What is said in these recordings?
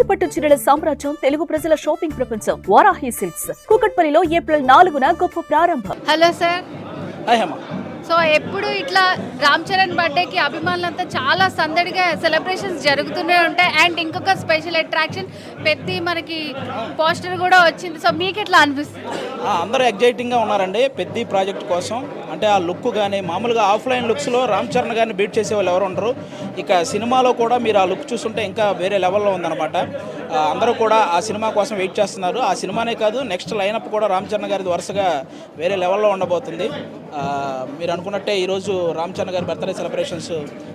కంచిపట్టు చీరల సామ్రాజ్యం, తెలుగు ప్రజల షాపింగ్ ప్రపంచం వారాహి సిల్క్స్. కూకట్పల్లిలో ఏప్రిల్ 4న గొప్ప ప్రారంభం. Hello sir. Hi Hema. So ఎప్పుడు ఇట్లా రామ్ చరణ్ బర్త్డేకి అభిమానులంతా చాలా సందడిగా సెలబ్రేషన్స్ జరుగుతూనే ఉంటాయి. అండ్ ఇంకొక స్పెషల్ అట్రాక్షన్ పెద్ద మనకి పోస్టర్ కూడా వచ్చింది. సో మీకు ఎట్లా అనిపిస్తుంది? అందరూ ఎగ్జైటింగ్గా ఉన్నారండి పెద్ద ప్రాజెక్ట్ కోసం. అంటే ఆ లుక్ కానీ మామూలుగా ఆఫ్లైన్ లుక్స్లో రామ్ చరణ్ గారిని బీట్ చేసే వాళ్ళు ఎవరు ఉండరు. ఇక సినిమాలో కూడా మీరు ఆ లుక్ చూస్తుంటే ఇంకా వేరే లెవెల్లో ఉందన్నమాట. అందరూ కూడా ఆ సినిమా కోసం వెయిట్ చేస్తున్నారు. ఆ సినిమానే కాదు, నెక్స్ట్ లైనప్ కూడా రామ్ చరణ్ గారిది వరుసగా వేరే లెవెల్లో ఉండబోతుంది. మీరు అనుకున్నట్టే ఈరోజు రామ్ చరణ్ గారి బర్త్డే సెలబ్రేషన్స్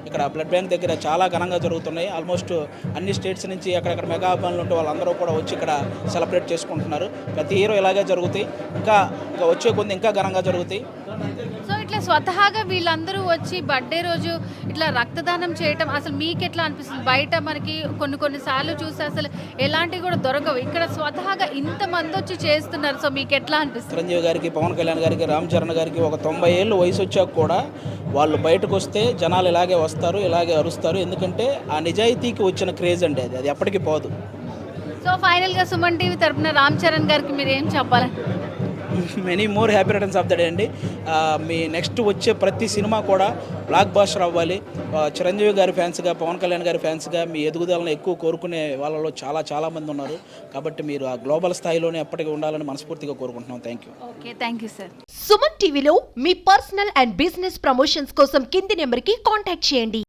ఇక్కడ బ్లడ్ బ్యాంక్ దగ్గర చాలా ఘనంగా జరుగుతున్నాయి. ఆల్మోస్ట్ అన్ని స్టేట్స్ నుంచి అక్కడక్కడ మెగా అభిమానులు ఉంటే వాళ్ళందరూ కూడా వచ్చి ఇక్కడ సెలబ్రేట్ చేసుకుంటున్నారు. ప్రతి హీరో ఇలాగే జరుగుతాయి, ఇంకా వచ్చే కొన్ని ఇంకా ఘనంగా జరుగుతాయి. సో ఇట్లా స్వతహాగా వీళ్ళందరూ వచ్చి బర్త్డే రోజు ఇట్లా రక్తదానం చేయటం అసలు మీకు ఎట్లా అనిపిస్తుంది? బయట మనకి కొన్నిసార్లు చూస్తే అసలు ఎలాంటివి కూడా దొరకవు, ఇక్కడ స్వతహాగా ఇంతమంది వచ్చి చేస్తున్నారు. సో మీకు ఎట్లా అనిపిస్తుంది? చిరంజీవి గారికి, పవన్ కళ్యాణ్ గారికి, రామ్ చరణ్ గారికి ఒక 90 ఏళ్ళు వయసు వచ్చాక కూడా వాళ్ళు బయటకు వస్తే జనాలు ఇలాగే వస్తారు, ఇలాగే అరుస్తారు. ఎందుకంటే ఆ నిజాయితీకి వచ్చిన క్రేజ్ అండి, అది ఎప్పటికీ పోదు. సో ఫైనల్గా సుమన్ టీవీ తరపున రామ్ చరణ్ గారికి మీరు ఏం చెప్పాలి? Many more happy returns of the day అండి. మీ నెక్స్ట్ వచ్చే ప్రతి సినిమా కూడా బ్లాక్ బాస్టర్ అవ్వాలి. చిరంజీవి గారి ఫ్యాన్స్గా, పవన్ కళ్యాణ్ గారి ఫ్యాన్స్గా మీ ఎదుగుదలను ఎక్కువ కోరుకునే వాళ్ళలో చాలా మంది ఉన్నారు. కాబట్టి మీరు ఆ గ్లోబల్ స్థాయిలోనే ఎప్పటికీ ఉండాలని మనస్ఫూర్తిగా కోరుకుంటున్నాం. Thank you. Okay, thank you sir. Suman టీవీలో మీ పర్సనల్ అండ్ బిజినెస్ ప్రమోషన్స్ కోసం కింది నెంబర్కి కాంటాక్ట్ చేయండి.